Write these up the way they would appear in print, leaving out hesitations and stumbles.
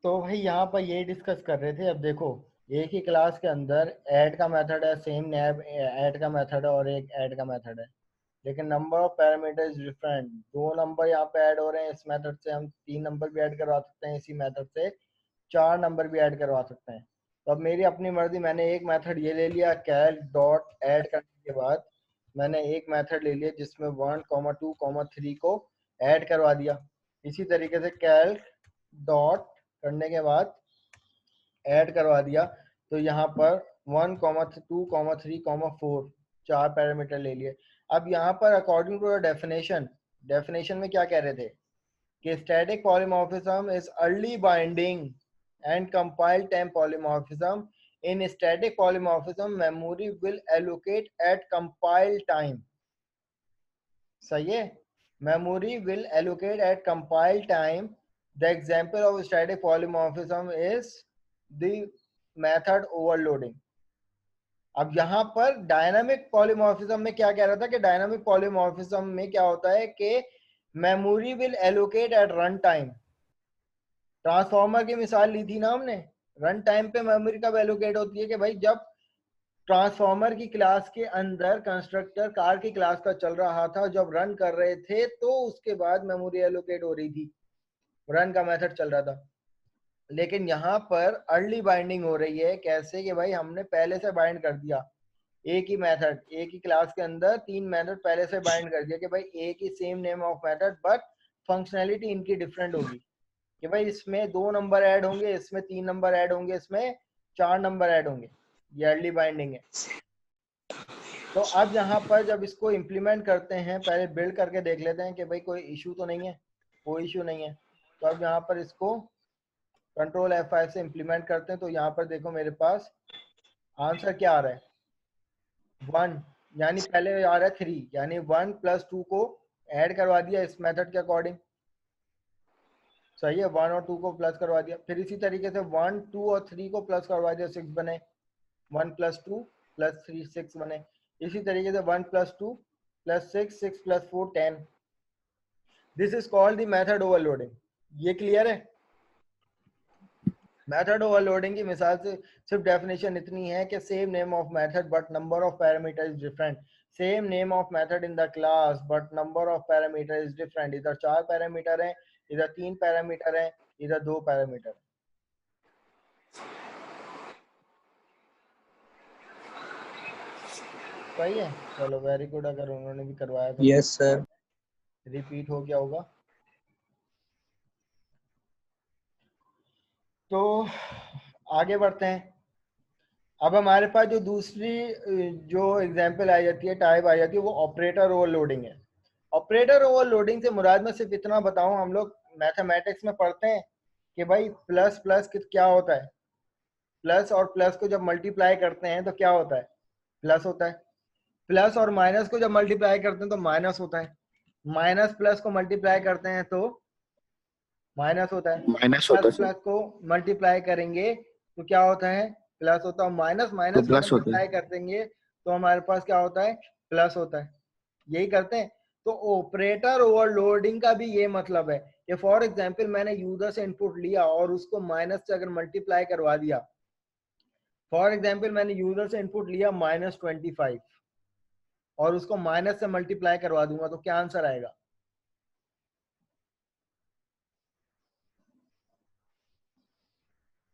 तो भाई यहाँ पर ये डिस्कस कर रहे थे। अब देखो, एक ही क्लास के अंदर ऐड का मेथड है, सेम नैब ऐड का मेथड है और एक ऐड का मेथड है, लेकिन number of parameter is different. दो नंबर यहाँ पे ऐड हो रहे हैं, इस मेथड से हम तीन नंबर भी ऐड करवा सकते हैं, इसी मेथड से चार नंबर भी ऐड करवा सकते हैं। तो अब मेरी अपनी मर्जी, मैंने एक मेथड ये ले लिया, कैल डॉट ऐड करने के बाद मैंने एक मेथड ले लिया जिसमें 1, 2, 3 को ऐड करवा दिया। इसी तरीके से कैल डॉट करने के बाद ऐड करवा दिया, तो यहाँ पर 1, 2, 3, 4 चार पैरामीटर ले लिए। अब यहाँ पर अकॉर्डिंग टू डेफिनेशन, डेफिनेशन में क्या कह रहे थे कि static polymorphism is early binding and compile time polymorphism. In static polymorphism, memory will allocate at compile time. सही है, memory will allocate at compile time. The example of static polymorphism is the method overloading. अब यहाँ पर dynamic polymorphism में क्या कह रहा था कि डायनामिक पॉलीमॉर्फिज्म में क्या होता है कि memory will allocate at run time. Transformer की मिसाल ली थी ना हमने, रन टाइम पे मेमोरी कब एलोकेट होती है कि भाई जब ट्रांसफॉर्मर की क्लास के अंदर कंस्ट्रक्टर कार की क्लास का चल रहा था, जब रन कर रहे थे तो उसके बाद मेमोरी एलोकेट हो रही थी, रन का मेथड चल रहा था। लेकिन यहाँ पर अर्ली बाइंडिंग हो रही है, कैसे कि भाई हमने पहले से बाइंड कर दिया, एक ही मेथड, एक ही क्लास के अंदर तीन मेथड पहले से बाइंड कर दिया कि भाई एक ही same name of method, but functionality इनकी डिफरेंट होगी कि भाई इसमें दो नंबर ऐड होंगे, इसमें तीन नंबर ऐड होंगे, इसमें चार नंबर ऐड होंगे। ये अर्ली बाइंडिंग है। तो अब यहाँ पर जब इसको इम्प्लीमेंट करते हैं, पहले बिल्ड करके देख लेते हैं कि भाई कोई इशू तो नहीं है, कोई इशू नहीं है। तो अब यहाँ पर इसको कंट्रोल F5 से इम्प्लीमेंट करते हैं। तो यहाँ पर देखो मेरे पास आंसर क्या आ रहा है, 1, यानी पहले आ रहा है 3, यानी 1 + 2 को ऐड करवा दिया इस मेथड के अकॉर्डिंग। सही है, 1 और 2 को प्लस करवा दिया। फिर इसी तरीके से 1, 2 और 3 को प्लस करवा दिया, 6 बने। 1 + 2 + 3 6 बने। इसी तरीके से 1 + 2 + 6 6 + 4 10। This is called the method overloading. ये क्लियर है? मेथड ओवरलोडिंग की मिसाल से सिर्फ डेफिनेशन इतनी है कि same name of method but number of parameter is different. Same name of method in the class but number of parameter is different. इधर चार पैरामीटर हैं, इधर तीन पैरामीटर हैं, इधर दो पैरामीटर। सही है, चलो वेरी गुड। अगर उन्होंने भी करवाया तो यस सर। रिपीट हो गया होगा। तो आगे बढ़ते हैं। अब हमारे पास जो दूसरी जो एग्जांपल आ जाती है, टाइप आ जाती है, वो ऑपरेटर ओवरलोडिंग है। ऑपरेटर ओवरलोडिंग से मुराद मैं सिर्फ इतना बताऊं, हम लोग मैथमेटिक्स में पढ़ते हैं कि भाई प्लस प्लस क्या होता है, प्लस और प्लस को जब मल्टीप्लाई करते हैं तो क्या होता है, प्लस होता है। प्लस और माइनस को जब मल्टीप्लाई करते हैं तो माइनस होता है। माइनस प्लस को मल्टीप्लाई करते हैं तो माइनस होता है। माइनस होता प्लस है सर। प्लस को मल्टीप्लाई करेंगे तो क्या होता है, प्लस होता है। माइनस तो माइनस को प्लस होता है। मल्टीप्लाई कर देंगे तो हमारे पास क्या होता है, प्लस होता है। यही करते हैं। तो ऑपरेटर ओवरलोडिंग का भी ये मतलब है कि फॉर एग्जांपल मैंने यूजर से इनपुट लिया और उसको माइनस से अगर मल्टीप्लाई करवा दिया, फॉर एग्जांपल मैंने यूजर से इनपुट लिया -25 और उसको माइनस से मल्टीप्लाई करवा दूंगा तो क्या आंसर आएगा?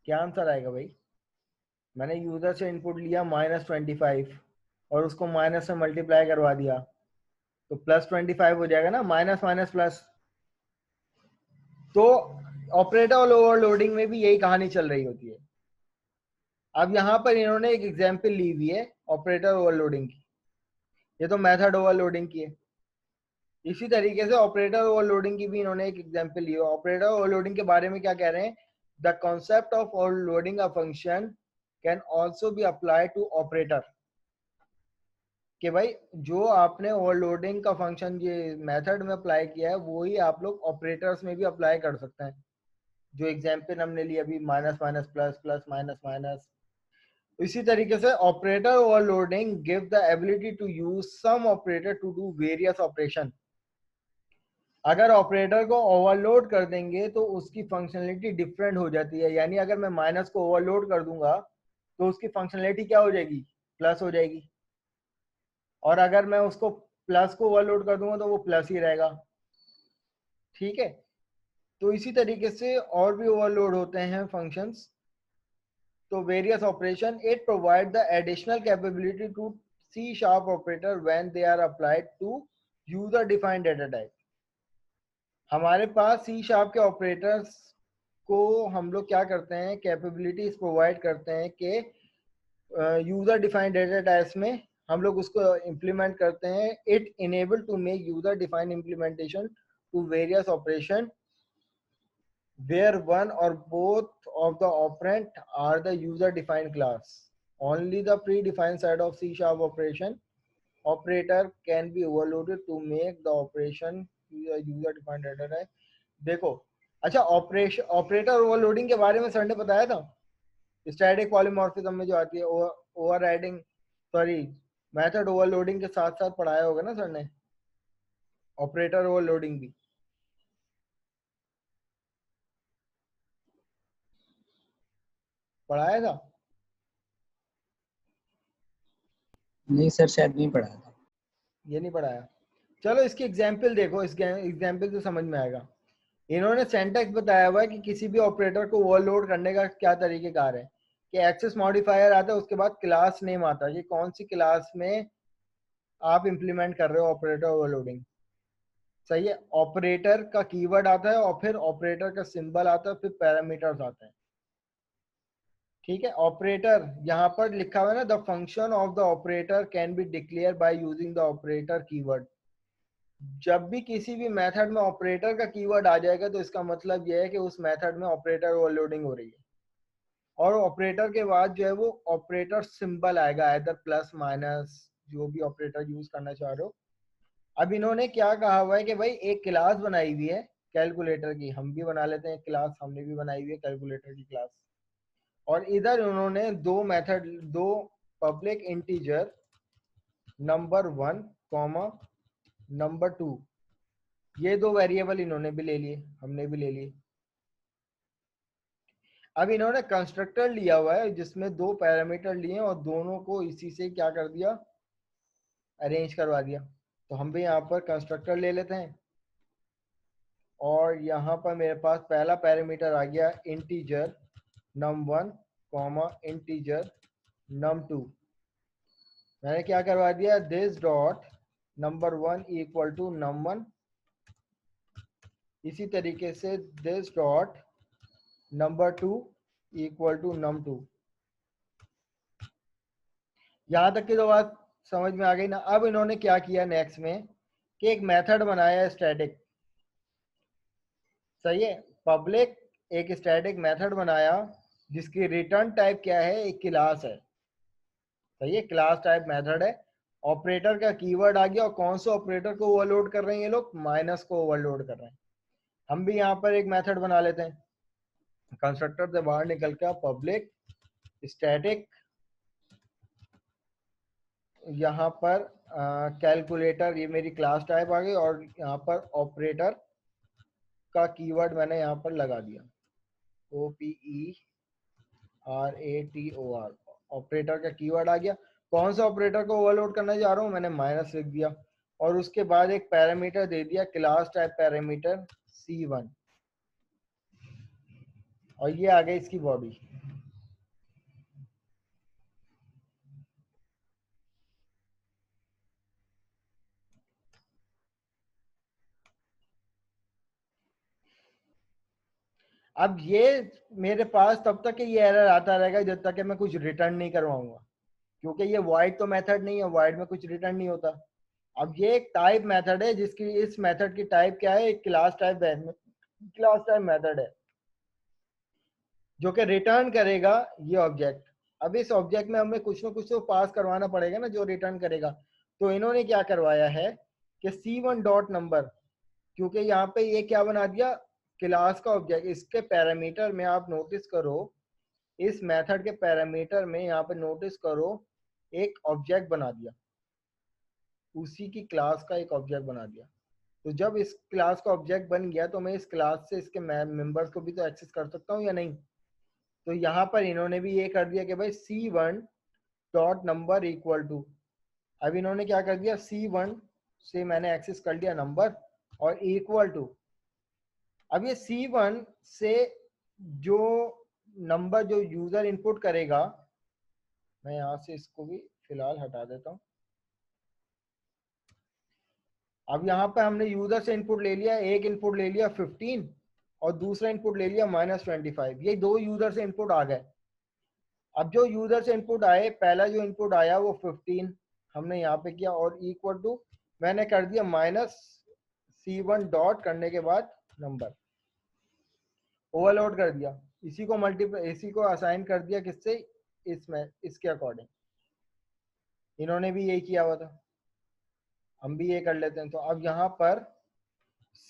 क्या आंसर आएगा भाई? मैंने यूजर से इनपुट लिया -25 और उसको माइनस से मल्टीप्लाई करवा दिया तो +25 हो जाएगा ना, माइनस माइनस प्लस। तो ऑपरेटर ओवरलोडिंग में भी यही कहानी चल रही होती है। अब यहाँ पर इन्होंने एक एग्जांपल ली हुई है ऑपरेटर ओवरलोडिंग की, ये तो मेथड ओवरलोडिंग की है। इसी तरीके से ऑपरेटर ओवरलोडिंग की भी इन्होंने एक एग्जांपल ली है। ऑपरेटर ओवरलोडिंग के बारे में क्या कह रहे हैं, the concept of overloading a function can also be apply to operator. कि भाई जो आपने ओवरलोडिंग का फंक्शन ये मेथड में अप्लाई किया है वही आप लोग ऑपरेटर्स में भी अप्लाई कर सकते हैं। जो एग्जांपल हमने लिया अभी, minus minus plus plus minus minus. इसी तरीके से operator overloading give the ability to use some operator to do various operation. अगर ऑपरेटर को ओवरलोड कर देंगे तो उसकी फंक्शनलिटी डिफरेंट हो जाती है, यानी अगर मैं माइनस को ओवरलोड कर दूंगा तो उसकी फंक्शनलिटी क्या हो जाएगी, प्लस हो जाएगी, और अगर मैं उसको प्लस को ओवरलोड कर दूंगा तो वो प्लस ही रहेगा। ठीक है, तो इसी तरीके से और भी ओवरलोड होते हैं फंक्शंस। तो various operation, it provide the additional capability to C sharp operator when they are applied to user defined data type. हमारे पास सी शार्प के ऑपरेटर्स को हम लोग क्या करते हैं, कैपेबिलिटीज प्रोवाइड करते हैं कि यूजर डिफाइंड डेटा टाइप्स में हम लोग उसको इम्प्लीमेंट करते हैं। It enable to make user defined implementation to various operation where one or both of the operand are the user defined class. Only the predefined side of C sharp operation operator can be overloaded to make the operation user defined data type. देखो, अच्छा, operation operator overloading के बारे में sir ने बताया था static polymorphism में जो आती है, ओवरराइडिंग, सॉरी, मेथड ओवरलोडिंग के साथ साथ पढ़ाया होगा ना सर ने ऑपरेटर ओवरलोडिंग भी, पढ़ाया था? नहीं सर, शायद नहीं पढ़ा था। ये नहीं पढ़ाया? चलो इसकी एग्जाम्पल देखो, इस एग्जाम्पल से समझ में आएगा। इन्होंने सिंटैक्स बताया हुआ है कि किसी भी ऑपरेटर को ओवरलोड करने का क्या तरीकेकार है कि एक्सेस मॉडिफायर आता है, उसके बाद क्लास नेम आता है कि कौन सी क्लास में आप इंप्लीमेंट कर रहे हो ऑपरेटर ओवरलोडिंग। सही है, ऑपरेटर का कीवर्ड आता है और फिर ऑपरेटर का सिंबल आता है, फिर पैरामीटर्स आते हैं। ठीक है, ऑपरेटर यहाँ पर लिखा हुआ है ना, the function of the operator can be declare by using the operator keyword. जब भी किसी भी मेथड में ऑपरेटर का कीवर्ड आ जाएगा तो इसका मतलब यह है कि उस मेथड में ऑपरेटर ओवरलोडिंग हो रही है, और ऑपरेटर के बाद जो है वो ऑपरेटर सिंबल आएगा, इधर प्लस माइनस, जो भी ऑपरेटर यूज करना चाह रहे हो। अब इन्होंने क्या कहा हुआ है कि भाई एक क्लास बनाई हुई है कैलकुलेटर की, हम भी बना लेते हैं क्लास, हमने भी बनाई हुई है कैलकुलेटर की क्लास, और इधर उन्होंने दो मेथड, दो public integer number 1 comma number 2, ये दो वेरिएबल इन्होंने भी ले लिए, हमने भी ले लिए। अब इन्होंने कंस्ट्रक्टर लिया हुआ है जिसमें दो पैरामीटर लिए और दोनों को इसी से क्या कर दिया, अरेंज करवा दिया। तो हम भी यहाँ पर कंस्ट्रक्टर ले लेते हैं, और यहाँ पर मेरे पास पहला पैरामीटर आ गया integer num1 comma integer num2। मैंने क्या करवा दिया, this dot num1 equal to num1, इसी तरीके से this dot num2 equal to num2। यहाँ तक की तो बात समझ में आ गई ना। अब इन्होंने क्या किया नेक्स्ट में कि एक मेथड बनाया स्टैटिक, सही है, पब्लिक एक स्टैटिक मेथड बनाया जिसकी रिटर्न टाइप क्या है, एक क्लास है। सही है, क्लास टाइप मेथड है। ऑपरेटर का कीवर्ड आ गया, और कौन से ऑपरेटर को ओवरलोड कर रहे हैं ये लोग, माइनस को ओवरलोड कर रहे हैं। हम भी यहाँ पर एक मेथड बना लेते हैं, कंस्ट्रक्टर से बाहर निकल कर पब्लिक स्टैटिक, यहाँ पर कैलकुलेटर, ये मेरी क्लास टाइप आ गई, और यहाँ पर ऑपरेटर का कीवर्ड मैंने यहाँ पर लगा दिया, OPERATOR, ऑपरेटर का कीवर्ड आ गया। कौन सा ऑपरेटर को ओवरलोड करना चाह रहा हूँ, मैंने माइनस लिख दिया, और उसके बाद एक पैरामीटर दे दिया, क्लास टाइप पैरामीटर C1, और ये आ गई इसकी बॉडी। अब ये मेरे पास तब तक ये एरर आता रहेगा जब तक कि मैं कुछ रिटर्न नहीं करवाऊंगा, क्योंकि ये वॉइड तो मेथड नहीं है, वॉइड में कुछ रिटर्न नहीं होता। अब ये एक टाइप मेथड है जिसकी, इस मेथड की टाइप क्या है, एक क्लास टाइप मेथड है जो कि रिटर्न करेगा ये ऑब्जेक्ट। अब इस ऑब्जेक्ट में हमें कुछ ना कुछ तो पास करवाना पड़ेगा ना जो रिटर्न करेगा। तो इन्होंने क्या करवाया है कि C1 डॉट नंबर, क्योंकि यहाँ पे ये क्या बना दिया, क्लास का ऑब्जेक्ट, इसके पैरामीटर में आप नोटिस करो, इस मेथड के पैरामीटर में यहाँ पे नोटिस करो एक ऑब्जेक्ट बना दिया, उसी की क्लास का एक ऑब्जेक्ट बना दिया। तो जब इस क्लास का ऑब्जेक्ट बन गया तो मैं इस क्लास से इसके मेंबर्स को भी तो एक्सेस कर सकता हूँ या नहीं। तो यहाँ पर इन्होंने भी ये कर दिया कि भाई C1 dot number equal to, अब इन्होंने क्या कर दिया, C1 से मैंने एक्सेस कर लिया नंबर और इक्वल टू, अब ये C1 से जो नंबर जो यूजर इनपुट करेगा, मैं यहां से इसको भी फिलहाल हटा देता हूं। अब यहाँ पे हमने यूजर से इनपुट ले लिया, एक इनपुट ले लिया 15 और दूसरा इनपुट ले लिया -25, ये दो यूजर से इनपुट आ गए। अब जो यूजर से इनपुट आए, पहला जो इनपुट आया वो 15 हमने यहाँ पे किया और इक्वल टू मैंने कर दिया -C1 डॉट करने के बाद नंबर, ओवरलोड कर दिया, इसी को मल्टीप्लाई, इसी को असाइन कर दिया किससे, इसमें, इसके अकॉर्डिंग इन्होंने भी यही किया हुआ था, हम भी ये कर लेते हैं। तो अब यहाँ पर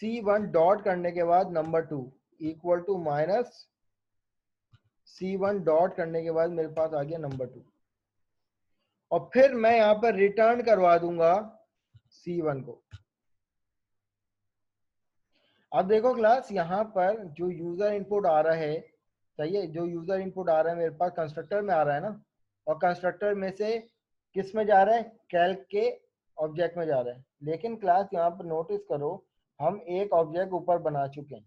C1 डॉट करने के बाद number 2 equal to -C1 dot करने के बाद मेरे पास आ गया नंबर 2 और फिर मैं यहाँ पर रिटर्न करवा दूंगा C1 को। अब देखो क्लास, यहाँ पर जो यूजर इनपुट आ रहा है, सही है, जो यूजर इनपुट आ रहा है मेरे पास कंस्ट्रक्टर में आ रहा है ना, और कंस्ट्रक्टर में से किस में जा रहा है, कैल्क के ऑब्जेक्ट में जा रहा है। लेकिन क्लास यहाँ पर नोटिस करो, हम एक ऑब्जेक्ट ऊपर बना चुके हैं,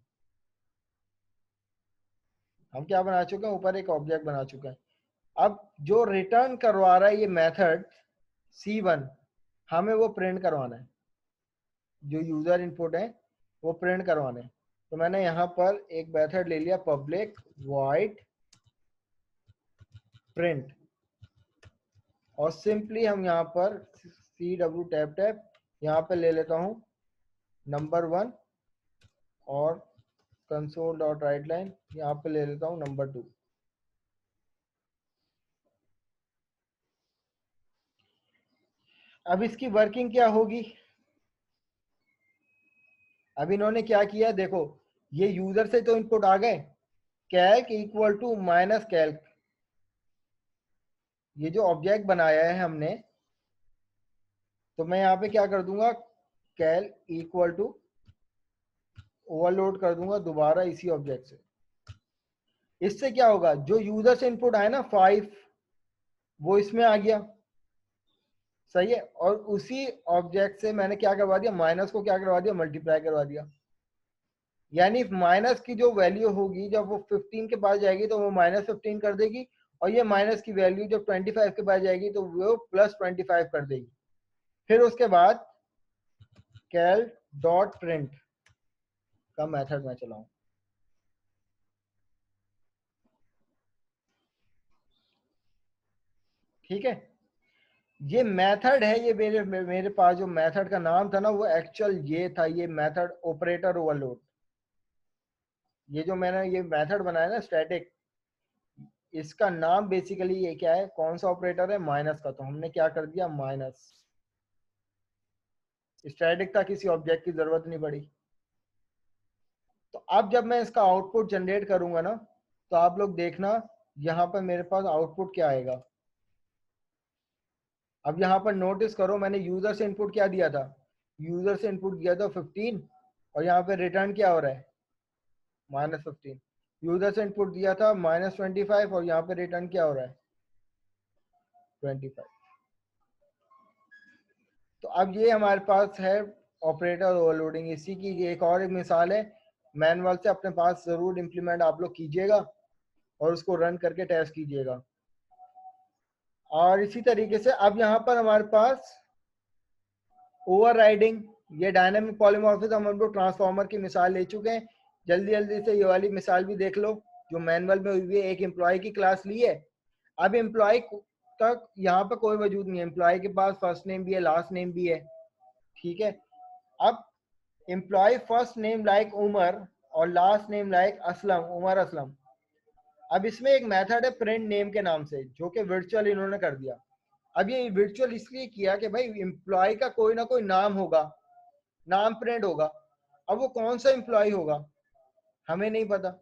हम क्या बना चुके हैं, ऊपर एक ऑब्जेक्ट बना चुके हैं। अब जो रिटर्न करवा रहा है ये मेथड C1, हमें वो प्रिंट करवाना है, जो यूजर इनपुट है वो प्रिंट करवाना है। तो मैंने यहाँ पर एक मेथड ले लिया, पब्लिक वॉइड प्रिंट, और सिंपली हम यहाँ पर CW टैब टैब यहाँ पे ले लेता हूँ नंबर 1 और कंसोल डॉट राइट लाइन यहाँ पे ले लेता हूँ नंबर 2। अब इसकी वर्किंग क्या होगी, अब इन्होंने क्या किया, देखो ये यूजर से तो इनपुट आ गए, calc equal to minus calc, ये जो ऑब्जेक्ट बनाया है हमने, तो मैं यहाँ पे क्या कर दूंगा, कैल इक्वल टू ओवरलोड कर दूंगा दोबारा इसी ऑब्जेक्ट से। इससे क्या होगा, जो यूजर से इनपुट आया ना 5, वो इसमें आ गया, सही है, और उसी ऑब्जेक्ट से मैंने क्या करवा दिया, माइनस को क्या करवा दिया, मल्टीप्लाई करवा दिया। यानी माइनस की जो वैल्यू होगी जब वो 15 के पास जाएगी तो वो -15 कर देगी, और ये माइनस की वैल्यू जब 25 के पास जाएगी तो वो +25 कर देगी। फिर उसके बाद कैल डॉट प्रिंट का मेथड मैं चलाऊं, ठीक है। ये मेथड है, ये मेरे पास जो मेथड का नाम था ना वो एक्चुअल ये था, ये मेथड ऑपरेटर ओवरलोड। ये जो मैंने ये मेथड बनाया ना स्टैटिक, इसका नाम बेसिकली ये क्या है, कौन सा ऑपरेटर है, माइनस का, तो हमने क्या कर दिया माइनस, स्टैटिक था, किसी ऑब्जेक्ट की जरूरत नहीं पड़ी। तो अब जब मैं इसका आउटपुट जनरेट करूंगा ना, तो आप लोग देखना यहाँ पर मेरे पास आउटपुट क्या आएगा। अब यहाँ पर नोटिस करो, मैंने यूजर से इनपुट क्या दिया था, यूजर से इनपुट दिया था 15 और यहाँ पे रिटर्न क्या हो रहा है, -15। यूजर से इनपुट दिया था -25 और यहाँ पे रिटर्न क्या हो रहा है, 25। तो अब ये हमारे पास है ऑपरेटर ओवरलोडिंग। इसी की एक और एक मिसाल है, मैनुअल से अपने पास जरूर इम्प्लीमेंट आप लोग कीजिएगा और उसको रन करके टेस्ट कीजिएगा। और इसी तरीके से अब यहाँ पर हमारे पास ओवरराइडिंग, ये डायनामिक पॉलीमॉर्फिज्म, हम लोग ट्रांसफॉर्मर की मिसाल ले चुके हैं। जल्दी जल्दी से ये वाली मिसाल भी देख लो जो मैनुअल में हुई है। एक एम्प्लॉय की क्लास ली है, अब एम्प्लॉय तक यहाँ पे कोई वजूद नहीं है, एम्प्लॉय के पास फर्स्ट नेम भी है, लास्ट नेम भी है, ठीक है। अब employ first name like Umar और last name like Aslam, Umar Aslam. अब इसमें एक मेथड है प्रिंट नेम के नाम से, जो कि वर्चुअल इन्होंने कर दिया। अब ये वर्चुअल इसलिए किया कि भाई एम्प्लॉय का कोई ना कोई नाम होगा, नाम प्रिंट होगा। अब वो कौन सा एम्प्लॉय होगा हमें नहीं पता।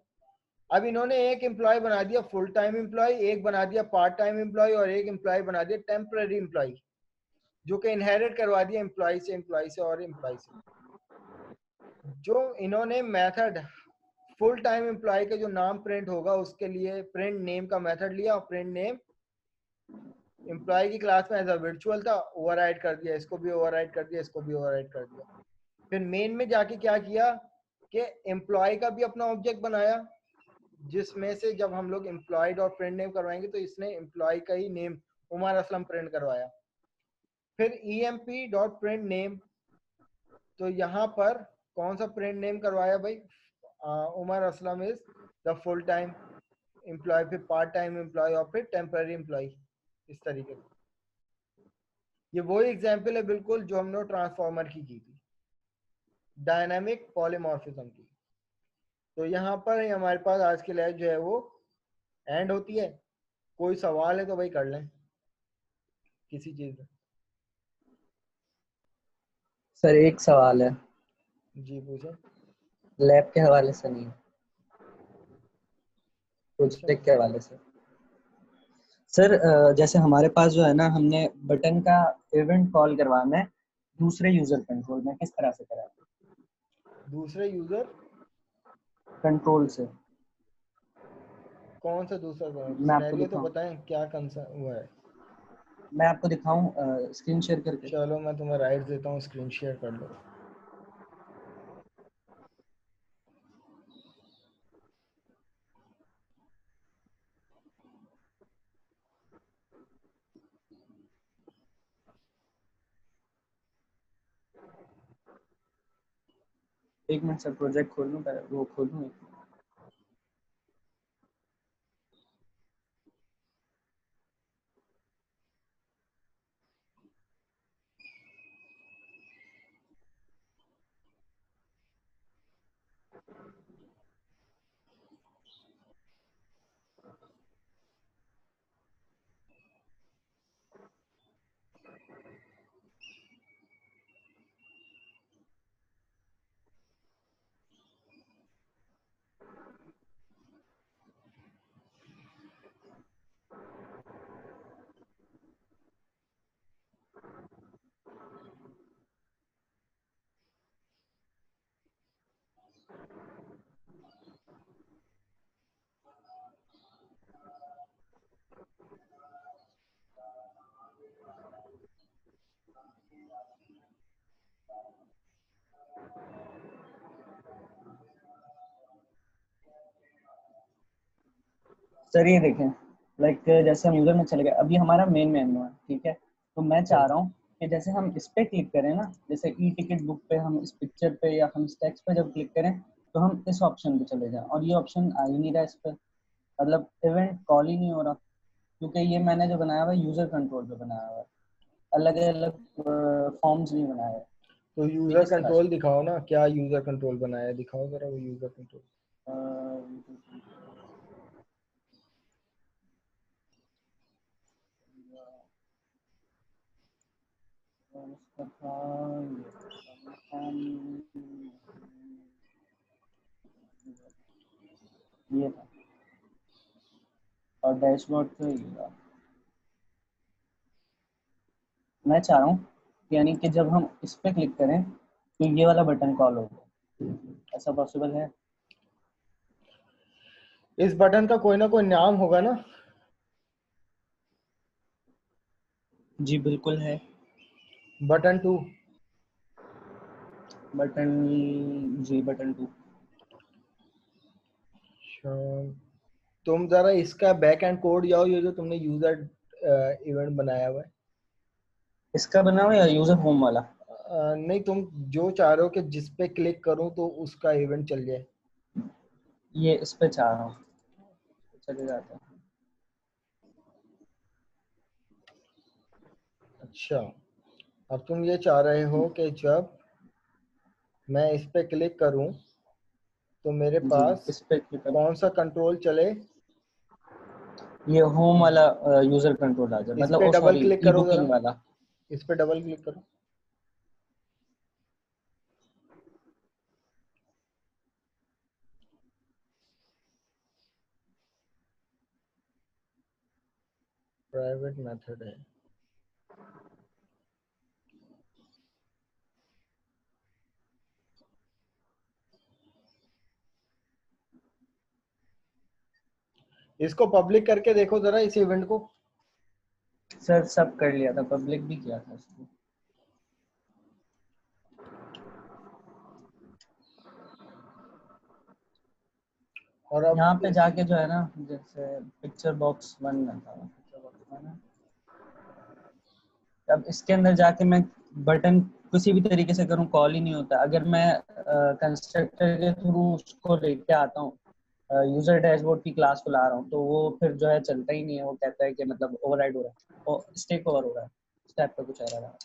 अब इन्होंने एक एम्प्लॉय बना दिया फुल टाइम एम्प्लॉय, एक बना दिया पार्ट टाइम एम्प्लॉय और एक एम्प्लॉय बना दिया टेम्पररी एम्प्लॉय, जो कि इनहेरिट करवा दिया एम्प्लॉय से और एम्प्लॉय से। जो इन्होंने मेथड फुल टाइम एम्प्लॉय का जो नाम प्रिंट होगा उसके लिए प्रिंट नेम का मेथड लिया और प्रिंट नेम एम्प्लॉय की क्लास में एज अ वर्चुअल था, ओवरराइड कर दिया, इसको भी ओवरराइड कर दिया, इसको भी ओवरराइड कर दिया। फिर मेन में जाके क्या किया कि एम्प्लॉय का भी अपना ऑब्जेक्ट बनाया, जिसमें से जब हम लोग एम्प्लॉय डॉट प्रिंट नेम करवाएंगे तो इसने एम्प्लॉय का ही नेम उमर असलम प्रिंट करवाया। फिर emp डॉट प्रिंट नेम, तो यहाँ पर कौन सा प्रिंट नेम करवाया भाई, Umar Aslam is the full time employ, फिर पार्ट टाइम एम्प्लॉय और फिर टेम्पररी एम्प्लॉय। इस तरीके से ये वही एग्जाम्पल है बिल्कुल जो हमने ट्रांसफॉर्मर की थी, डायनामिक पॉलीमॉर्फिज्म की। तो यहाँ पर हमारे पास आज की लैब जो है वो एंड होती है। कोई सवाल है तो भाई कर लें किसी चीज में। सर एक सवाल है, जी पूछे। लैब के हवाले से नहीं, अच्छा प्रोजेक्ट के हवाले से। सर जैसे हमारे पास जो है ना, हमने बटन का इवेंट कॉल करवाना है दूसरे यूजर कंट्रोल में, किस तरह से कराएं? दूसरे यूजर कंट्रोल से। कौन सा दूसरा मैं आपको सिनेरियो तो दिखाऊं, बताएं क्या कंसर्न हुआ है। मैं आपको दिखाऊं स्क्रीन शेयर करके। चलो मैं तुम्हें राइट देता हूँ, स्क्रीन शेयर कर लो। एक मिनट सर, प्रोजेक्ट खोल लूं पहले, वो खोल लूं। सर ये देखें, लाइक जैसे हम यूजर में चले गए, अभी हमारा मेन मेन्यू है, ठीक है। तो मैं चाह रहा हूँ कि जैसे हम इस पे क्लिक करें ना, जैसे ई टिकट बुक पे, हम इस पिक्चर पे या हम इस टेक्स्ट पे जब क्लिक करें तो हम इस ऑप्शन पे चले जाएं, और ये ऑप्शन आ ही नहीं रहा इस पे, मतलब इवेंट कॉल ही नहीं हो रहा, क्योंकि ये मैंने जो बनाया हुआ है यूजर कंट्रोल पे बनाया हुआ है, अलग अलग फॉर्म्स नहीं बनाए हुए। तो तो यूजर किस तरह से? कंट्रोल दिखाओ ना, क्या यूजर कंट्रोल बनाया है दिखाओ जरा वो यूजर कंट्रोल। अ, ये था, और डैशबोर्ड तो ये था। मैं चाह रहा हूँ यानी कि जब हम इस पे क्लिक करें तो ये वाला बटन कॉल होगा, ऐसा पॉसिबल है? इस बटन का कोई ना कोई नाम होगा ना। जी बिल्कुल है। बटन 2। बटन, जी बटन 2। तुम जरा इसका बैक एंड कोड जाओ, ये जो तुमने यूजर इवेंट बनाया हुआ है। इसका बना हुआ या यूजर होम वाला? नहीं, तुम जो चाह रहे हो कि जिस पे क्लिक करूं तो उसका इवेंट चल जाए। ये इस पे चाह रहा हूँ, चले जाते हैं। अच्छा, अब तुम ये चाह रहे हो कि जब मैं इस पे क्लिक करूं तो मेरे जी पास इस पे क्लिक करो, कौन सा कंट्रोल चले। ये होम वाला यूजर कंट्रोल आ जाए, इस मतलब पे ओ डबल सॉरी, क्लिक ई करो जरा, बुकिंग वाला। इस पे डबल क्लिक करो। प्राइवेट मेथड है। इसको पब्लिक करके देखो जरा इस इवेंट को। सर सब कर लिया था, पब्लिक भी किया था इसको। और अब यहाँ पे जाके जो है ना, जैसे पिक्चर बॉक्स 1 में था, पिक्चर बॉक्स 1 है। अब इसके अंदर जाके मैं बटन किसी भी तरीके से करूँ, कॉल ही नहीं होता। अगर मैं कंस्ट्रक्टर के थ्रू उसको लेके आता हूँ, यूजर डैशबोर्ड की क्लास को ला रहा हूँ, तो वो फिर जो है चलता ही नहीं है। वो कहता है कि मतलब ओवरराइड हो रहा है, वो स्टेक ओवर हो रहा है, इस टाइप का कुछ एरर आ रहा है।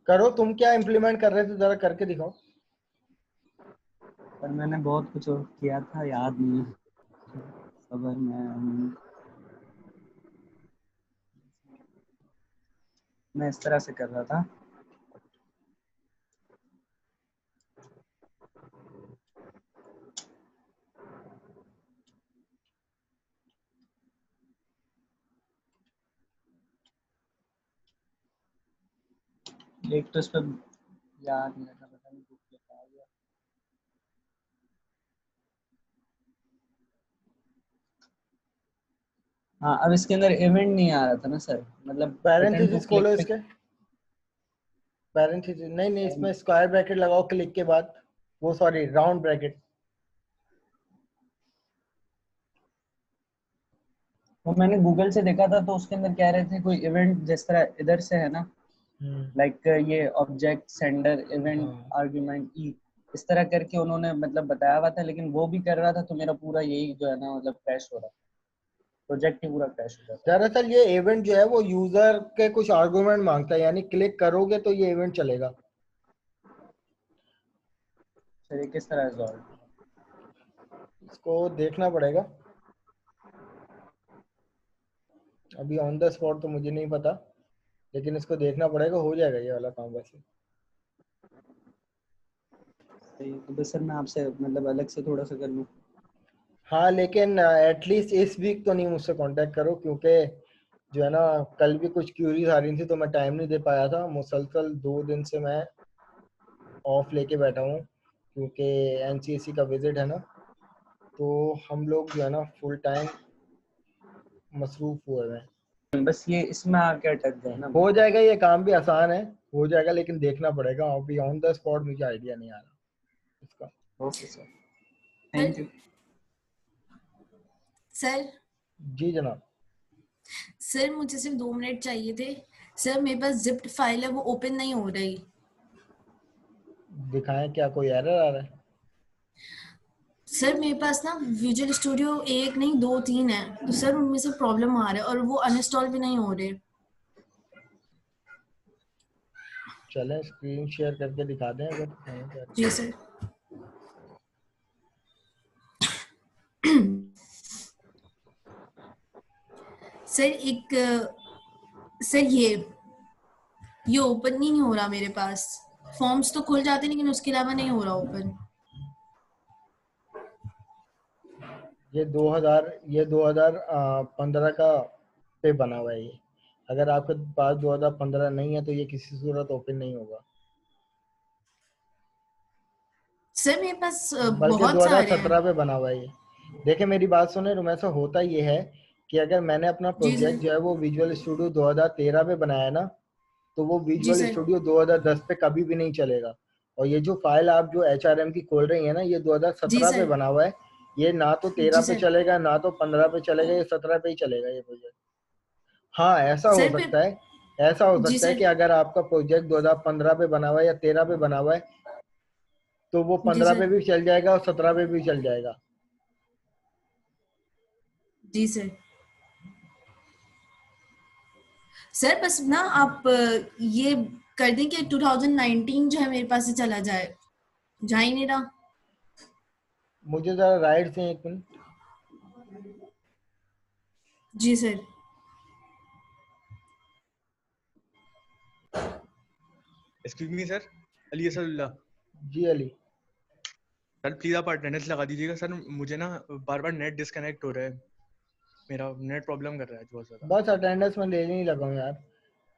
करो, तुम क्या इम्प्लीमेंट कर रहे थे जरा करके दिखाओ। पर मैंने बहुत कुछ और किया था, याद नहीं है। खबर मैं इस तरह से कर रहा था। एक तो इस पर याद नहीं रहता, पता नहीं कुछ लिखा आ गया। हाँ, अब इसके अंदर इवेंट नहीं आ रहा था ना सर, मतलब बटन टू पैरेंथेसिस खोलो क्लिक पे। इसके। पैरेंथेसिस नहीं नहीं, इसमें स्क्वायर ब्रैकेट लगाओ क्लिक के बाद, वो सॉरी राउंड ब्रैकेट। वो मैंने गूगल से देखा था, तो उसके अंदर कह रहे थे कोई इवेंट जिस तरह इधर से है ना, लाइक ये ऑब्जेक्ट सेंडर इवेंट हाँ, आर्गुमेंट ई, इस तरह करके उन्होंने मतलब बताया हुआ था। लेकिन वो भी कर रहा था तो मेरा पूरा यही जो है ना, मतलब क्रैश हो रहा, प्रोजेक्ट ही पूरा क्रैश हो जाता। दरअसल ये इवेंट जो है वो यूजर के कुछ आर्गुमेंट मांगता है, यानी क्लिक करोगे तो ये इवेंट चलेगा। सर ये किस तरह रिजॉल्व? इसको देखना पड़ेगा, अभी ऑन द स्पॉट तो मुझे नहीं पता, लेकिन इसको देखना पड़ेगा, हो जाएगा ये वाला काम वैसे। तो बस सर मैं आपसे मतलब अलग से थोड़ा सा कर लूँ। हाँ, लेकिन एटलीस्ट इस वीक तो नहीं मुझसे कांटेक्ट करो, क्योंकि जो है ना कल भी कुछ क्यूरीज आ रही थी तो मैं टाइम नहीं दे पाया था। मुसलसल 2 दिन से मैं ऑफ लेके बैठा हूँ, क्योंकि एनसीएसी का विजिट है ना, तो हम लोग जो है ना फुल टाइम मसरूफ हुए हैं। बस ये इसमें आके अटक गए ना हो बिल्कुल। जाएगा, ये काम भी आसान है, हो जाएगा, लेकिन देखना पड़ेगा, अभी ऑन द स्पॉट मुझे आइडिया नहीं आ रहा इसका। Okay sir, sir thank you. Sir ji जनाब। सर मुझे सिर्फ 2 मिनट चाहिए थे। सर मेरे पास जिप्ड फाइल है, वो ओपन नहीं हो रही। दिखाएं, क्या कोई एरर आ रहा है? सर मेरे पास ना विजुअल स्टूडियो 1 नहीं 2 3 है, तो सर उनमें से प्रॉब्लम आ रहा है और वो अनइंस्टॉल भी नहीं हो रहे। चलें स्क्रीन शेयर करके दिखा दें अगर नहीं तो। जी सर। सर एक सर ये ओपन नहीं हो रहा मेरे पास। फॉर्म्स तो खुल जाते लेकिन उसके अलावा नहीं हो रहा ओपन। ये 2015 का पे बना हुआ है ये। अगर आपके पास 2015 नहीं है तो ये किसी सूरत ओपन नहीं होगा, सर मेरे पास बल्कि बहुत सारे हैं। 2017 पे बना हुआ है ये। देखिए मेरी बात सुने रुमैसा, होता ये है कि अगर मैंने अपना जी प्रोजेक्ट सर। जो है वो विजुअल स्टूडियो 2013 पे बनाया है ना, तो वो जी विजुअल सर। स्टूडियो 2010 पे कभी भी नहीं चलेगा। और ये जो फाइल आप जो HRM की खोल रही है ना, ये जी 2017 पे सर। बना हुआ है। ये ना तो 13 जी पे सर। चलेगा, ना तो 15 पे चलेगा, ये 17 पे ही चलेगा ये प्रोजेक्ट। हाँ, ऐसा हो सर पे सकता है, ऐसा हो जी सकता है सर। कि अगर आपका प्रोजेक्ट 2015 पे बना हुआ है या 13 पे बना हुआ है, तो वो जी 15 पे सर। भी चल जाएगा और 17 पे भी चल जाएगा। जी सर। सर बस ना आप ये कर दें कि 2019 जो है मेरे पास से चला जाए। जा ही नहीं रहा। मुझे जरा राइट से एक मिनट। जी sir. Excuse me sir, Ali Asadullah ji Ali. Sir, please आप अटेंडेंस लगा दीजिएगा सर। मुझे ना बार बार नेट डिस्कनेक्ट हो रहा है, मेरा नेट प्रॉब्लम कर रहा है बहुत ज्यादा। बस अटेंडेंस में लेने ही लगा हूँ यार,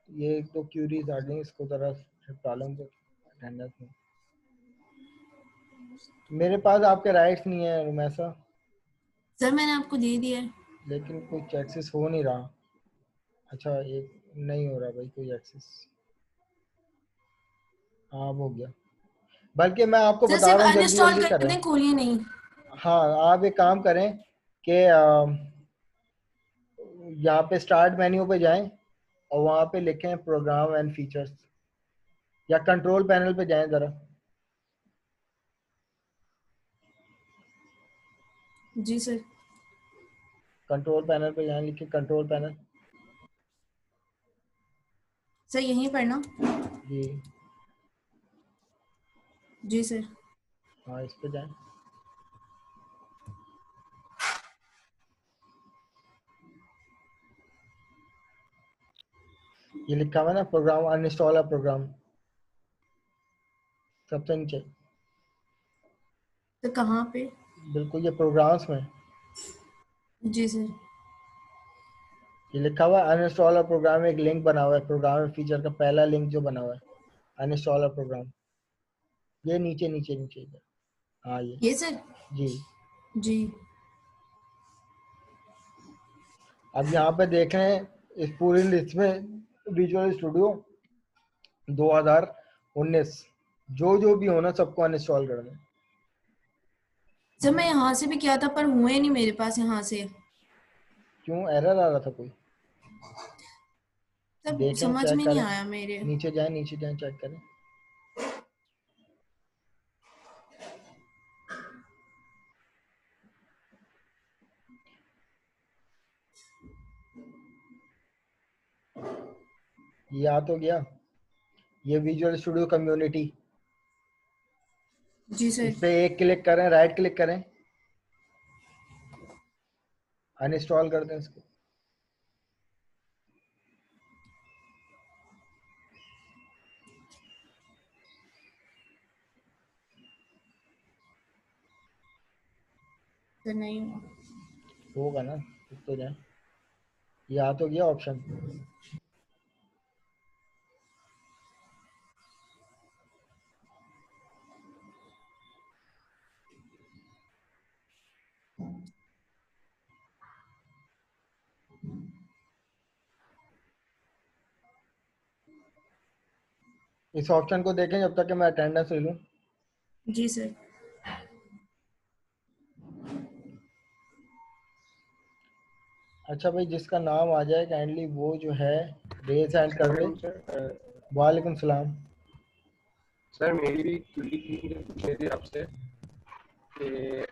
ये एक तो क्यूरीज आ गई, इसको जरा प्रॉब्लम तो अटेंडेंस में। मेरे पास आपके राइट्स नहीं है रुमैसा। सर मैंने आपको दे दिया है। लेकिन कुछ एक्सेस हो नहीं रहा। अच्छा एक नहीं हो रहा भाई कोई एक्सेस। हाँ अब हो गया। बल्कि मैं आपको सर बता सिर्फ रहा हूँ जल्दी अनइंस्टॉल जल्दी कर करें। दें, खोलिए नहीं। हाँ आप एक काम करें कि यहाँ पे स्टार्ट मेन्यू पे जाएं और वहाँ पे लिखें प्रोग्राम एंड फीचर्स, या कंट्रोल पैनल पे जाएं जरा। जी सर। कंट्रोल पैनल पे जाएं, लिखे कंट्रोल पैनल। सर यहीं पर ना? जी जी सर। हाँ इस पे जाएं। ये लिखा हुआ है ना प्रोग्राम, अनइंस्टॉल अ प्रोग्राम, सबसे नीचे। तो कहाँ पे? बिल्कुल ये प्रोग्राम्स में जी सर। ये लिखा हुआ है अनइंस्टॉल अ प्रोग्राम, एक लिंक बना हुआ है प्रोग्राम फीचर का, पहला लिंक जो बना हुआ है अनइंस्टॉल अ प्रोग्राम, ये नीचे नीचे नीचे इधर। हाँ ये सर। जी। जी। अब यहाँ पे देख रहे हैं इस पूरी लिस्ट में विजुअल स्टूडियो 2019 जो जो भी होना सबको अनइंस्टॉल कर दें। सर मैं यहाँ से भी किया था पर हुए नहीं मेरे पास यहाँ से। क्यों एरर आ रहा था कोई? तब देखें समझ चेक में नहीं करें, आया मेरे। नीचे जाएं चेक करें। ये आ तो गया, ये विजुअल स्टूडियो कम्युनिटी। जी इस सर। पे एक क्लिक करें, राइट क्लिक करें, अनइंस्टॉल कर दें इसको। सर नहीं हुआ। होगा ना, रुक तो जाए। ये आ तो गया ऑप्शन। इस ऑप्शन को देखें जब तक कि मैं अटेंडेंस ले लूं। जी सर। अच्छा भाई जिसका नाम आ जाए काइंडली वो जो है रेज हैंड कर दे। सर वालेकुम सलाम। सर मेरी भी क्वेरी थी, मुझे पूछनी थी आपसे कि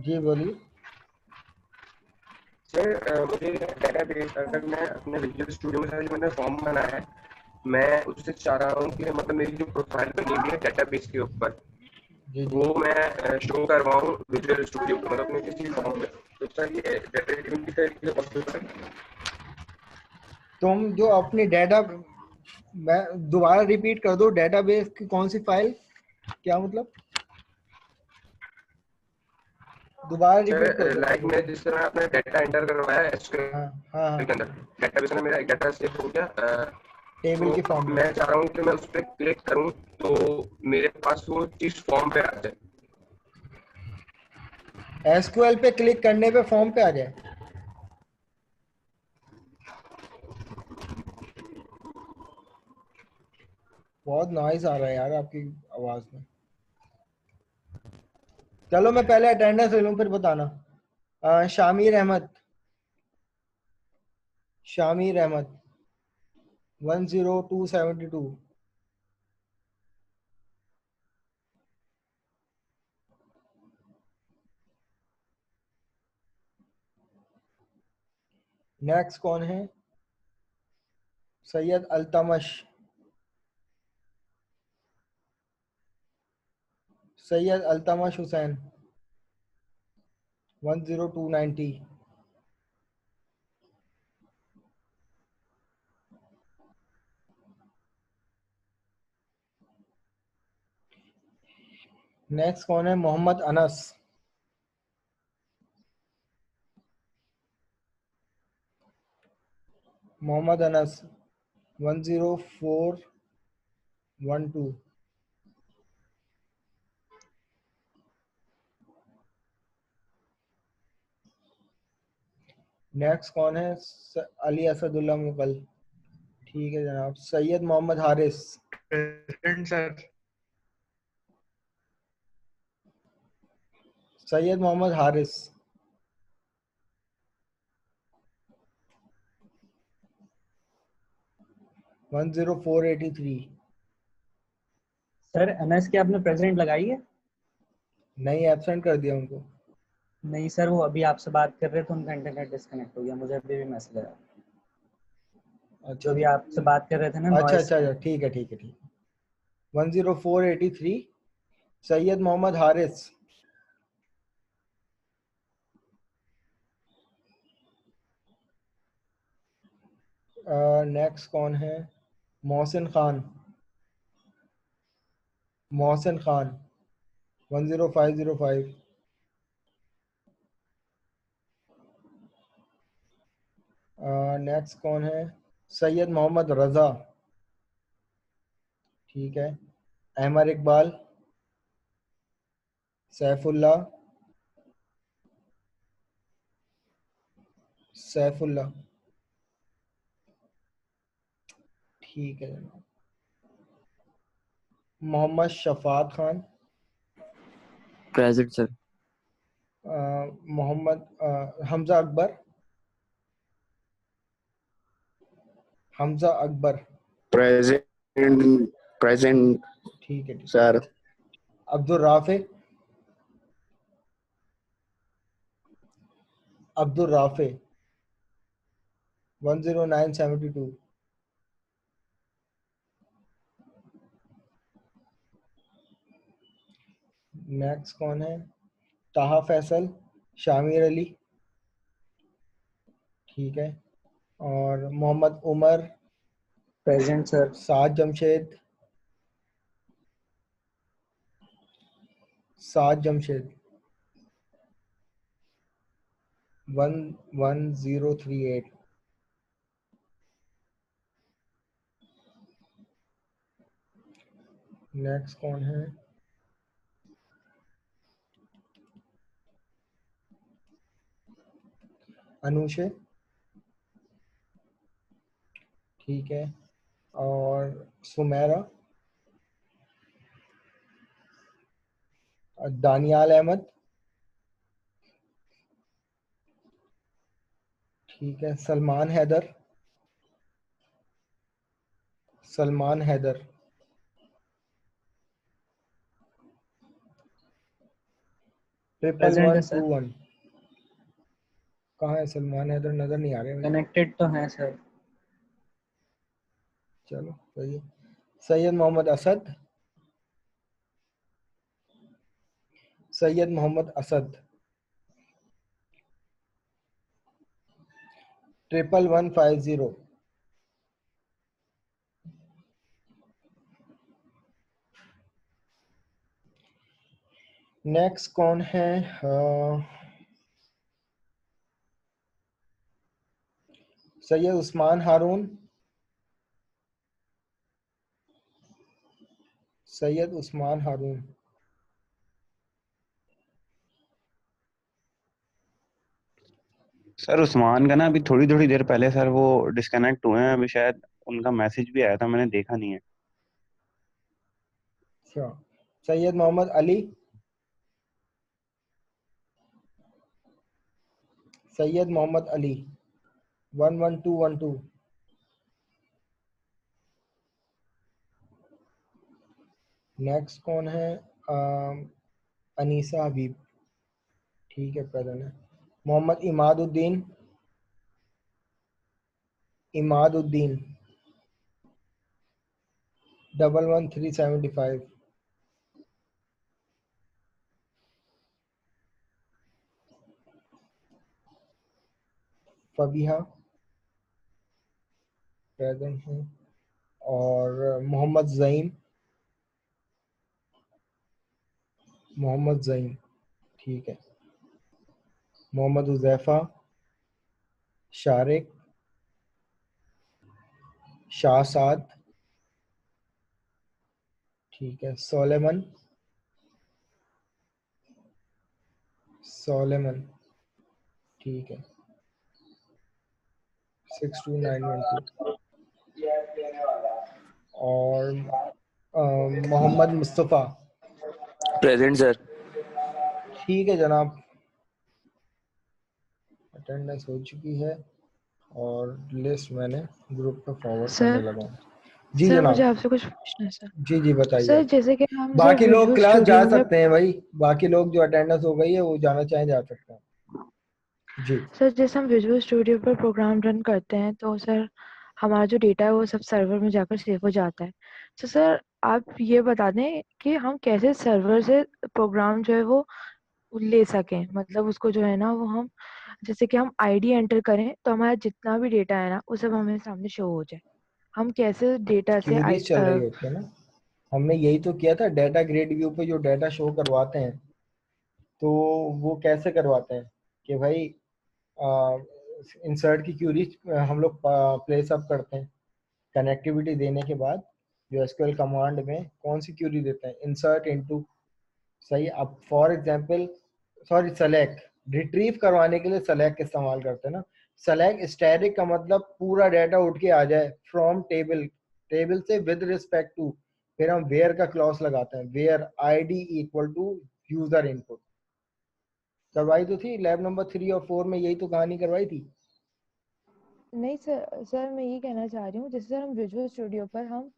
जी बोलिए। सर मुझे डेटाबेस, अगर मैं अपने विजुअल स्टूडियो में जो मैंने फॉर्म बनाया है, मैं उससे चाह रहा हूँ कि मतलब मेरी जो प्रोफाइल बनी हुई है डेटाबेस के ऊपर, जी जी वो मैं शो करवाऊँ विजुअल स्टूडियो पर, मतलब अपने किसी फॉर्म में। तो सर ये डेटाबेस की तरीके से पॉसिबल है? तुम जो अपनी डेटा, मैं दोबारा रिपीट कर दो, डेटाबेस की कौन सी फाइल, क्या मतलब? दोबारा रिपीट कर सर दो लाइक बोलो। मैं जिस तरह अपना डेटा एंटर करवाया हाँ एसक्यूएल हाँ हाँ, के अंदर, डेटाबेस में मेरा एक डेटा सेव हो गया, टेबल की फॉर्म तो में। मैं चाह रहा हूँ कि मैं उस पर क्लिक करूँ तो मेरे पास वो चीज फॉर्म पे आ जाए। एसक्यूएल पे क्लिक करने पे फॉर्म पे आ जाए। बहुत नॉइज आ रहा है यार आपकी आवाज में। चलो मैं पहले अटेंडेंस ले लूं फिर बताना। शामिर अहमद, शामिर अहमद 10272। नेक्स्ट कौन है? सैयद अल्तमश, सैयद अल्तमश हुसैन 10290। नेक्स्ट कौन है? मोहम्मद अनस, मोहम्मद अनस 10412। नेक्स्ट कौन है? अली असदुल्ला मुगल। ठीक है जनाब। Syed Mohammad Haris. Present sir. Syed Mohammad Haris. One zero four eighty three. Sir MS की आपने प्रेसिडेंट लगाई है? नहीं, एब्सेंट कर दिया उनको। नहीं सर, वो अभी आपसे बात कर रहे थे, उनका इंटरनेट डिस्कनेक्ट हो गया, मुझे अभी भी मैसेज आया। जो अच्छा भी आपसे बात कर रहे थे ना, अच्छा नॉइस। अच्छा अच्छा, ठीक है ठीक है ठीक है। 10483 सैयद मोहम्मद हारिस। नेक्स्ट कौन है? मोहसिन खान। मोहसिन खान 10505। नेक्स्ट कौन है? सैयद मोहम्मद रजा। ठीक है। अहमद इकबाल। सैफुल्ला। सैफुल्ला। ठीक है जनाब। Mohammad Shafat Khan. Present sir. Mohammad Hamza Akbar. Hamza Akbar. Present present ठीक है ठीक। सर। अब्दुल राफे। अब्दुल राफे 10972। नेक्स्ट कौन है? ताहा फैसल। शामिर अली। ठीक है। और Mohammad Umar. Present sir. Saad Jamshed. Saad Jamshed 11038। Next कौन है? अनुशे। ठीक है। और सुमेरा। दानियाल अहमद। ठीक है। सलमान हैदर। सलमान हैदर 11121। कहाँ है सलमान हैदर? नजर नहीं आ रहे मुझे। कनेक्टेड तो है सर। चलो सही है। सैयद मोहम्मद असद। सैयद मोहम्मद असद 11150। नेक्स्ट कौन है? सैयद उस्मान हारून। सैयद उस्मान हारून सर उस्मान का ना अभी थोड़ी थोड़ी देर पहले सर वो डिस्कनेक्ट हुए हैं, अभी शायद उनका मैसेज भी आया था, मैंने देखा नहीं है। अच्छा। सैयद मोहम्मद अली। सैयद मोहम्मद अली 11212। नेक्स्ट कौन है? अनीसा हबीब। ठीक है, प्रेजेंट है। मोहम्मद इमादुद्दीन। इमादुद्दीन 11375। फबीहा प्रेजेंट है। और मोहम्मद ज़ईम। मोहम्मद ज़ईम ठीक है। मोहम्मद हुज़ैफा। शारिक। शाहसाद। ठीक है। सोलेमन। सोलेमन ठीक है। 62912 और मोहम्मद मुस्तफ़ा। Present sir. ठीक है जनाब, अटेंडेंस हो चुकी है और लिस्ट मैंने ग्रुप पे फॉरवर्ड करने सर लगा हूँ। जी सर मुझे जनाब, आपसे कुछ पूछना है सर। जी जी बताइए। सर जैसे कि हम जब बाकी लोग विजुअल क्लास जा स्टूडियो में, सकते हैं भाई, बाकी लोग जो अटेंडेंस हो गई है वो जाना चाहें जा सकते हैं। जी सर जैसे हम विजुअल स्टूडियो पर प्रोग्राम रन करते हैं तो सर हमारा जो डेटा है वो सब सर्वर में जाकर सेव हो जाता है। तो सर आप ये बता दें कि हम कैसे सर्वर से प्रोग्राम जो है वो ले सकें, मतलब उसको जो है ना वो हम जैसे कि हम आईडी एंटर करें तो हमारा जितना भी डेटा है ना वो सब हमें सामने शो हो जाए। हम कैसे डेटा से क्यूरीज चल रही होती है ना, हमने यही तो किया था। डाटा ग्रेड व्यू पे जो डाटा शो करवाते हैं तो वो कैसे करवाते हैं कि भाई इंसर्ट की क्यूरी हम लोग प्लेस अप करते हैं। कनेक्टिविटी देने के बाद जो एसक्यूएल कमांड में कौन सी क्यूरी देते हैं, इंसर्ट इनटू, सही। अब for example sorry select, retrieve करवाने के लिए सेलेक्ट इस्तेमाल करते हैं ना। सेलेक्ट स्टैटिक का मतलब पूरा डाटा उठ के आ जाए फ्रॉम टेबल, टेबल से विद रिस्पेक्ट टू, फिर हम वेयर का क्लॉज लगाते हैं, where ID equal to user input. करवाई तो थी लैब नंबर 3 और 4 में, यही तो कहानी करवाई थी। नहीं सर, सर मैं ये कहना चाह रही हूँ जैसे सर हम विजुअल स्टूडियो पर हम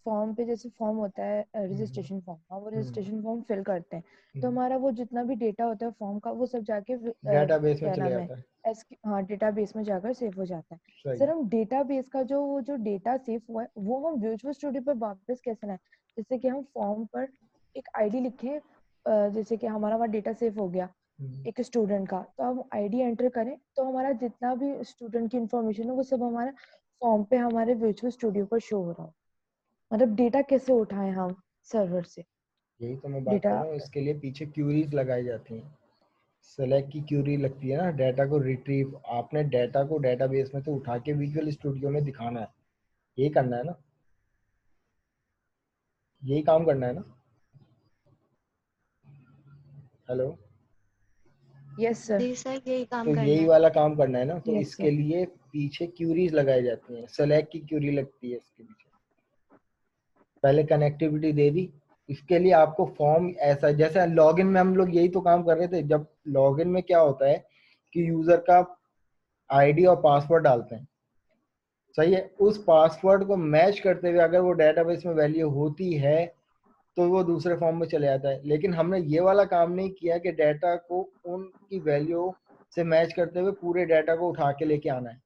फॉर्म पे, जैसे फॉर्म होता है रजिस्ट्रेशन फॉर्म, हम वो रजिस्ट्रेशन फॉर्म फिल करते हैं तो हमारा वो जितना भी डेटा होता है फॉर्म का वो सब जाके डेटाबेस में क्या चले नाम है जाता है। हाँ डेटाबेस में जाकर सेव हो जाता है। सही। सर हम डेटाबेस का जो वो जो डेटा सेव हुआ है वो हम विजुअल स्टूडियो पर वापस कैसे लाएं? जैसे कि हम फॉर्म पर एक आईडी लिखें, जैसे कि हमारा वहाँ डेटा सेव हो गया एक स्टूडेंट का, तो हम आईडी एंटर करें तो हमारा जितना भी स्टूडेंट की इंफॉर्मेशन है वो सब हमारा फॉर्म पे हमारे विजुअल स्टूडियो पर शो हो रहा हो। मतलब डेटा कैसे उठाएं हम सर्वर से यही तो मैं बात कर डेटा। रहा हूँ, इसके लिए पीछे क्यूरीज लगाई जाती हैं। सेलेक्ट की क्यूरी लगती है ना, डाटा को रिट्रीव, आपने डाटा को डेटाबेस में से उठा के विजुअल स्टूडियो में दिखाना है, यही करना है ना, यही काम करना है ना। Hello, yes sir. जी सर, यही काम तो करना यही है। वाला काम करना है ना, तो यस इसके सर। लिए पीछे क्यूरीज लगाई जाती हैं। सेलेक्ट की क्यूरी लगती है इसके पीछे, पहले कनेक्टिविटी दे दी। इसके लिए आपको फॉर्म ऐसा, जैसे लॉगिन में हम लोग यही तो काम कर रहे थे। जब लॉगिन में क्या होता है कि यूजर का आईडी और पासवर्ड डालते हैं, सही है, उस पासवर्ड को मैच करते हुए अगर वो डेटाबेस में वैल्यू होती है तो वो दूसरे फॉर्म में चले जाता है। लेकिन हमने ये वाला काम नहीं किया कि डाटा को उनकी वैल्यू से मैच करते हुए पूरे डाटा को उठा के लेके आना है।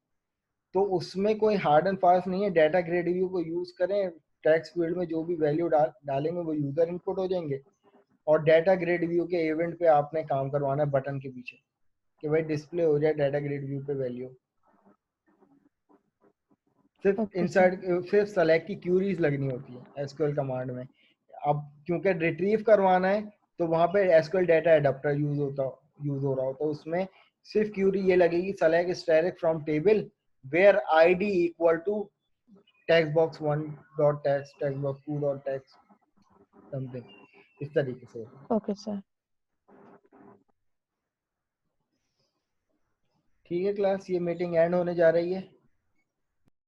तो उसमें कोई हार्ड एंड फास्ट नहीं है। डाटा ग्रेड व्यू को यूज करें, टेक्स्ट फील्ड में जो भी वैल्यू डालेंगे वो यूजर इनपुट हो जाएंगे, और डाटा ग्रेड व्यू के इवेंट पे आपने काम करवाना है बटन के पीछे कि भाई डिस्प्ले हो जाए डाटा ग्रेड व्यू पे वैल्यू। सिर्फ ओके सर। इंसर्ट, सिर्फ सेलेक्ट की क्यूरीज लगनी होती है एसक्यूएल कमांड में। अब क्योंकि रिट्रीव करवाना है तो वहां पे एसक्यूएल डाटा एडाप्टर यूज हो रहा होता है, उसमें सिर्फ क्यूरी ये लगेगी, select static from table where ID equal to text box 1 dot text, text box 2 dot text, something इस तरीके से। Okay sir. ठीक है क्लास, ये मीटिंग एंड होने जा रही है।